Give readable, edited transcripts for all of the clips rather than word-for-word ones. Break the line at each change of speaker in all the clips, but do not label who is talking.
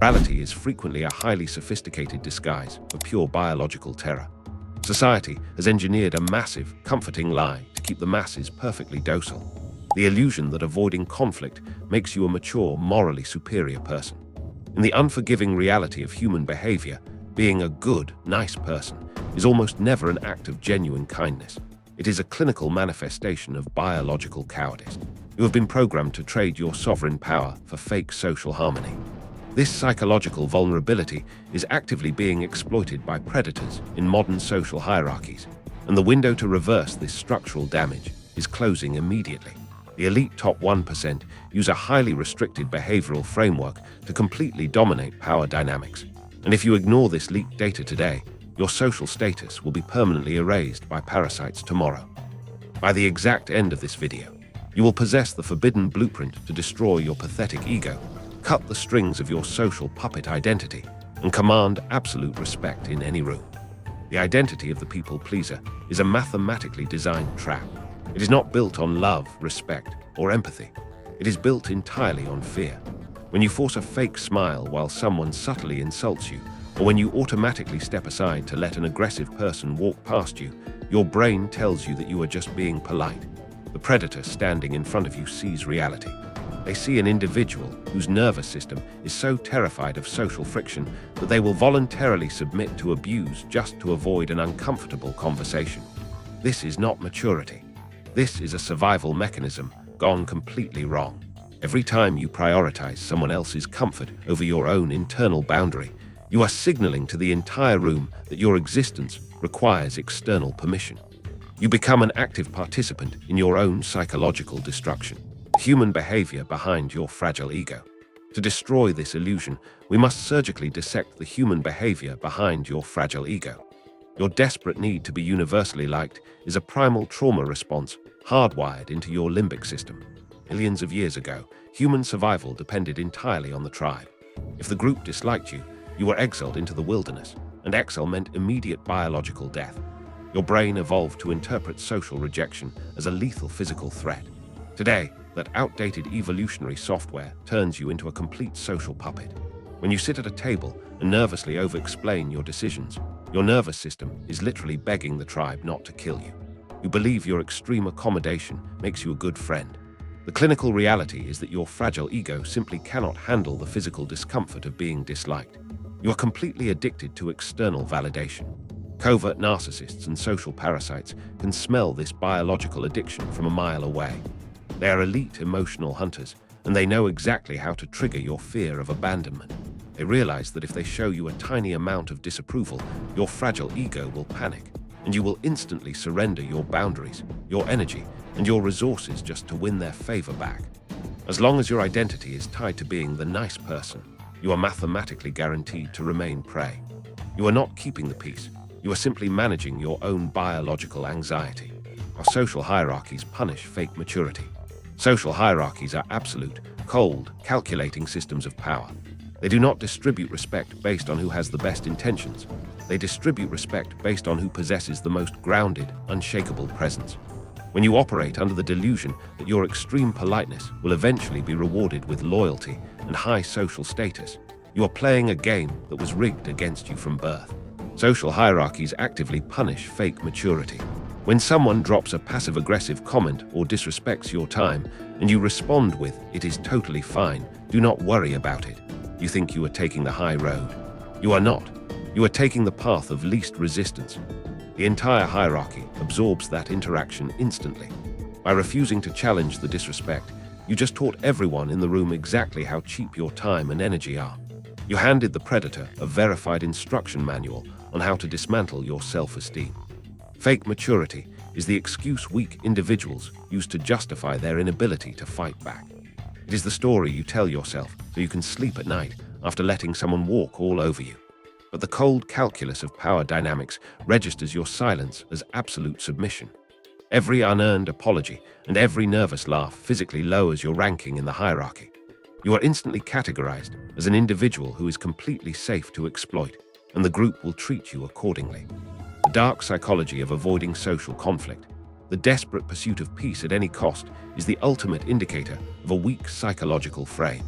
Morality is frequently a highly sophisticated disguise for pure biological terror. Society has engineered a massive, comforting lie to keep the masses perfectly docile. The illusion that avoiding conflict makes you a mature, morally superior person. In the unforgiving reality of human behavior, being a good, nice person is almost never an act of genuine kindness. It is a clinical manifestation of biological cowardice. You have been programmed to trade your sovereign power for fake social harmony. This psychological vulnerability is actively being exploited by predators in modern social hierarchies, and the window to reverse this structural damage is closing immediately. The elite top 1% use a highly restricted behavioral framework to completely dominate power dynamics. And if you ignore this leaked data today, your social status will be permanently erased by parasites tomorrow. By the exact end of this video, you will possess the forbidden blueprint to destroy your pathetic ego, cut the strings of your social puppet identity, and command absolute respect in any room. The identity of the people pleaser is a mathematically designed trap. It is not built on love, respect, or empathy. It is built entirely on fear. When you force a fake smile while someone subtly insults you, or when you automatically step aside to let an aggressive person walk past you, your brain tells you that you are just being polite. The predator standing in front of you sees reality. They see an individual whose nervous system is so terrified of social friction that they will voluntarily submit to abuse just to avoid an uncomfortable conversation. This is not maturity. This is a survival mechanism gone completely wrong. Every time you prioritize someone else's comfort over your own internal boundary, you are signaling to the entire room that your existence requires external permission. You become an active participant in your own psychological destruction. Human behavior behind your fragile ego. To destroy this illusion, we must surgically dissect the human behavior behind your fragile ego. Your desperate need to be universally liked is a primal trauma response hardwired into your limbic system. Millions of years ago, human survival depended entirely on the tribe. If the group disliked you, you were exiled into the wilderness, and exile meant immediate biological death. Your brain evolved to interpret social rejection as a lethal physical threat. Today, that outdated evolutionary software turns you into a complete social puppet. When you sit at a table and nervously over-explain your decisions, your nervous system is literally begging the tribe not to kill you. You believe your extreme accommodation makes you a good friend. The clinical reality is that your fragile ego simply cannot handle the physical discomfort of being disliked. You are completely addicted to external validation. Covert narcissists and social parasites can smell this biological addiction from a mile away. They are elite emotional hunters, and they know exactly how to trigger your fear of abandonment. They realize that if they show you a tiny amount of disapproval, your fragile ego will panic, and you will instantly surrender your boundaries, your energy, and your resources just to win their favor back. As long as your identity is tied to being the nice person, you are mathematically guaranteed to remain prey. You are not keeping the peace. You are simply managing your own biological anxiety. Our social hierarchies punish fake maturity. Social hierarchies are absolute, cold, calculating systems of power. They do not distribute respect based on who has the best intentions. They distribute respect based on who possesses the most grounded, unshakable presence. When you operate under the delusion that your extreme politeness will eventually be rewarded with loyalty and high social status, you are playing a game that was rigged against you from birth. Social hierarchies actively punish fake maturity. When someone drops a passive-aggressive comment or disrespects your time, and you respond with, "It is totally fine, do not worry about it," you think you are taking the high road. You are not. You are taking the path of least resistance. The entire hierarchy absorbs that interaction instantly. By refusing to challenge the disrespect, you just taught everyone in the room exactly how cheap your time and energy are. You handed the predator a verified instruction manual on how to dismantle your self-esteem. Fake maturity is the excuse weak individuals use to justify their inability to fight back. It is the story you tell yourself so you can sleep at night after letting someone walk all over you. But the cold calculus of power dynamics registers your silence as absolute submission. Every unearned apology and every nervous laugh physically lowers your ranking in the hierarchy. You are instantly categorized as an individual who is completely safe to exploit, and the group will treat you accordingly. The dark psychology of avoiding social conflict, the desperate pursuit of peace at any cost, is the ultimate indicator of a weak psychological frame.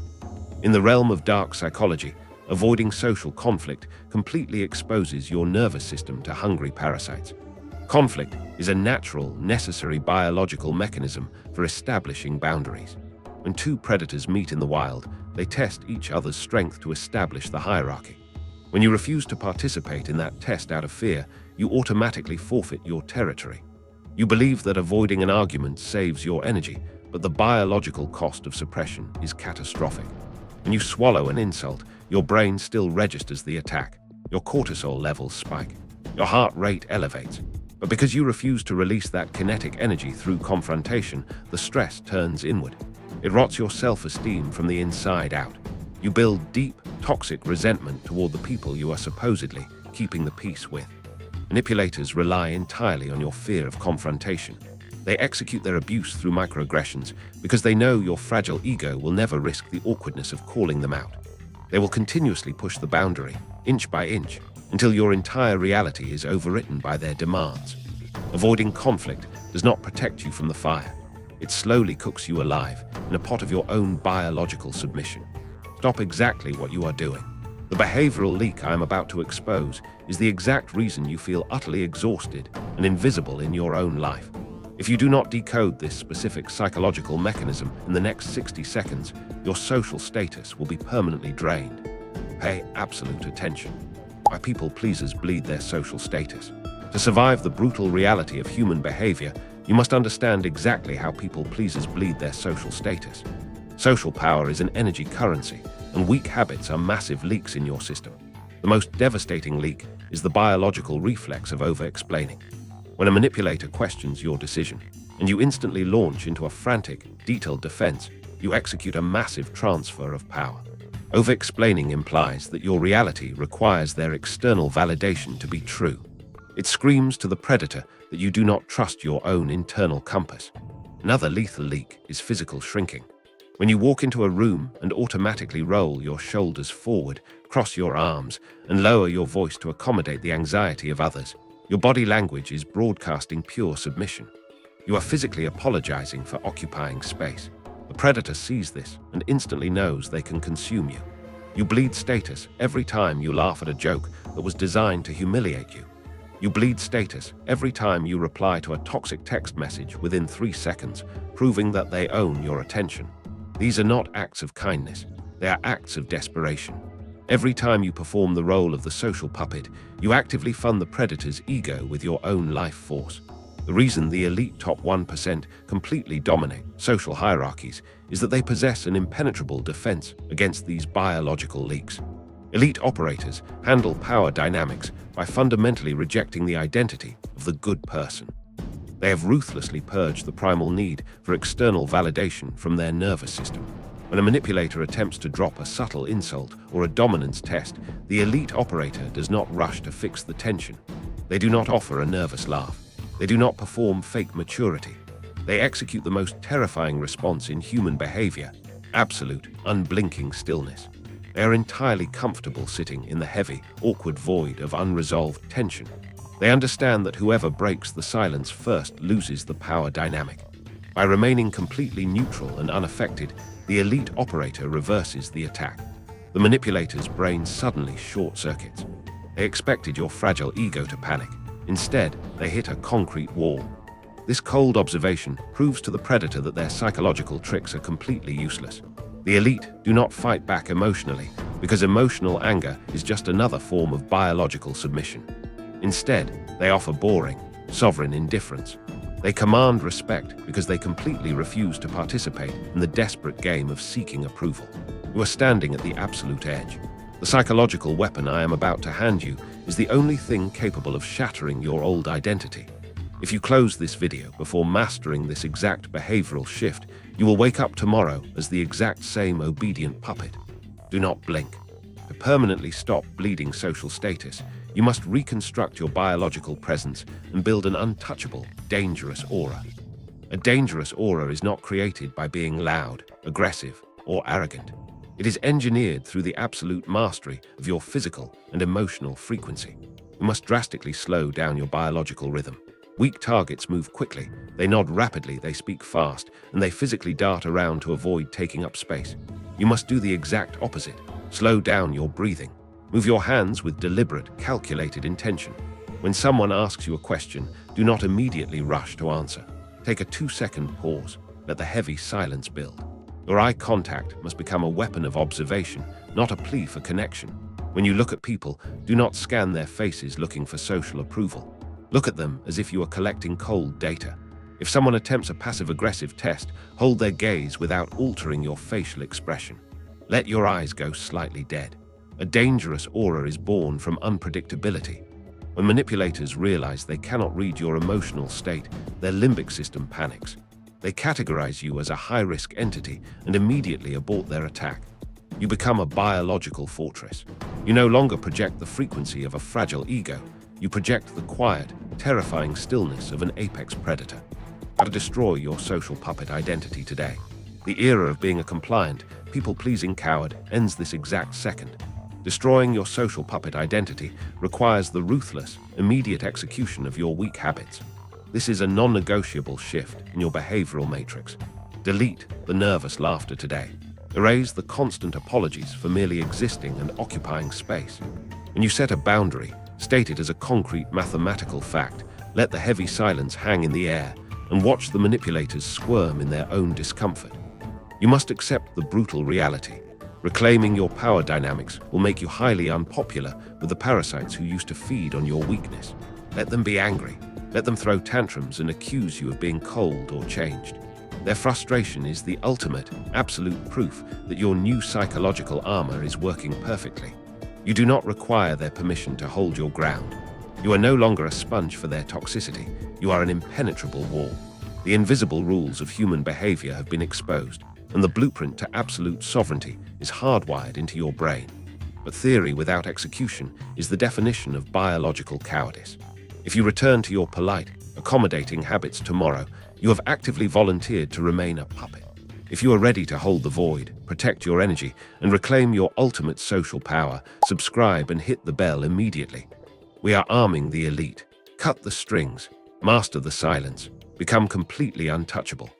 In the realm of dark psychology, Avoiding social conflict completely exposes your nervous system to hungry parasites. Conflict is a natural, necessary biological mechanism for establishing boundaries. When two predators meet in the wild, they test each other's strength to establish the hierarchy. When you refuse to participate in that test out of fear, you automatically forfeit your territory. You believe that avoiding an argument saves your energy, but the biological cost of suppression is catastrophic. When you swallow an insult, your brain still registers the attack. Your cortisol levels spike. Your heart rate elevates. But because you refuse to release that kinetic energy through confrontation, the stress turns inward. It rots your self-esteem from the inside out. You build deep, toxic resentment toward the people you are supposedly keeping the peace with. Manipulators rely entirely on your fear of confrontation. They execute their abuse through microaggressions because they know your fragile ego will never risk the awkwardness of calling them out. They will continuously push the boundary, inch by inch, until your entire reality is overwritten by their demands. Avoiding conflict does not protect you from the fire. It slowly cooks you alive in a pot of your own biological submission. Stop exactly what you are doing. The behavioral leak I am about to expose is the exact reason you feel utterly exhausted and invisible in your own life. If you do not decode this specific psychological mechanism in the next 60 seconds, your social status will be permanently drained. Pay absolute attention. Why people pleasers bleed their social status. To survive the brutal reality of human behavior, you must understand exactly how people pleasers bleed their social status. Social power is an energy currency, and weak habits are massive leaks in your system. The most devastating leak is the biological reflex of over-explaining. When a manipulator questions your decision, and you instantly launch into a frantic, detailed defense, you execute a massive transfer of power. Over-explaining implies that your reality requires their external validation to be true. It screams to the predator that you do not trust your own internal compass. Another lethal leak is physical shrinking. When you walk into a room and automatically roll your shoulders forward, cross your arms, and lower your voice to accommodate the anxiety of others, your body language is broadcasting pure submission. You are physically apologizing for occupying space. The predator sees this and instantly knows they can consume you. You bleed status every time you laugh at a joke that was designed to humiliate you. You bleed status every time you reply to a toxic text message within 3 seconds, proving that they own your attention. These are not acts of kindness, they are acts of desperation. Every time you perform the role of the social puppet, you actively fund the predator's ego with your own life force. The reason the elite top 1% completely dominate social hierarchies is that they possess an impenetrable defense against these biological leaks. Elite operators handle power dynamics by fundamentally rejecting the identity of the good person. They have ruthlessly purged the primal need for external validation from their nervous system. When a manipulator attempts to drop a subtle insult or a dominance test, the elite operator does not rush to fix the tension. They do not offer a nervous laugh. They do not perform fake maturity. They execute the most terrifying response in human behavior: absolute, unblinking stillness. They are entirely comfortable sitting in the heavy, awkward void of unresolved tension. They understand that whoever breaks the silence first loses the power dynamic. By remaining completely neutral and unaffected, the elite operator reverses the attack. The manipulator's brain suddenly short-circuits. They expected your fragile ego to panic. Instead, they hit a concrete wall. This cold observation proves to the predator that their psychological tricks are completely useless. The elite do not fight back emotionally, because emotional anger is just another form of biological submission. Instead, they offer boring, sovereign indifference. They command respect because they completely refuse to participate in the desperate game of seeking approval. You are standing at the absolute edge. The psychological weapon I am about to hand you is the only thing capable of shattering your old identity. If you close this video before mastering this exact behavioral shift, you will wake up tomorrow as the exact same obedient puppet. Do not blink. To permanently stop bleeding social status, you must reconstruct your biological presence and build an untouchable, dangerous aura. A dangerous aura is not created by being loud, aggressive, or arrogant. It is engineered through the absolute mastery of your physical and emotional frequency. You must drastically slow down your biological rhythm. Weak targets move quickly, they nod rapidly, they speak fast, and they physically dart around to avoid taking up space. You must do the exact opposite. Slow down your breathing. Move your hands with deliberate, calculated intention. When someone asks you a question, do not immediately rush to answer. Take a 2-second pause. Let the heavy silence build. Your eye contact must become a weapon of observation, not a plea for connection. When you look at people, do not scan their faces looking for social approval. Look at them as if you are collecting cold data. If someone attempts a passive-aggressive test, hold their gaze without altering your facial expression. Let your eyes go slightly dead. A dangerous aura is born from unpredictability. When manipulators realize they cannot read your emotional state, their limbic system panics. They categorize you as a high-risk entity and immediately abort their attack. You become a biological fortress. You no longer project the frequency of a fragile ego. You project the quiet, terrifying stillness of an apex predator. How to destroy your social puppet identity today. The era of being a compliant, people-pleasing coward ends this exact second. Destroying your social puppet identity requires the ruthless, immediate execution of your weak habits. This is a non-negotiable shift in your behavioral matrix. Delete the nervous laughter today. Erase the constant apologies for merely existing and occupying space. When you set a boundary, state it as a concrete mathematical fact. Let the heavy silence hang in the air and watch the manipulators squirm in their own discomfort. You must accept the brutal reality. Reclaiming your power dynamics will make you highly unpopular with the parasites who used to feed on your weakness. Let them be angry. Let them throw tantrums and accuse you of being cold or changed. Their frustration is the ultimate, absolute proof that your new psychological armor is working perfectly. You do not require their permission to hold your ground. You are no longer a sponge for their toxicity. You are an impenetrable wall. The invisible rules of human behavior have been exposed, and the blueprint to absolute sovereignty is hardwired into your brain. But theory without execution is the definition of biological cowardice. If you return to your polite, accommodating habits tomorrow, you have actively volunteered to remain a puppet. If you are ready to hold the void, protect your energy, and reclaim your ultimate social power, subscribe and hit the bell immediately. We are arming the elite. Cut the strings, master the silence, become completely untouchable.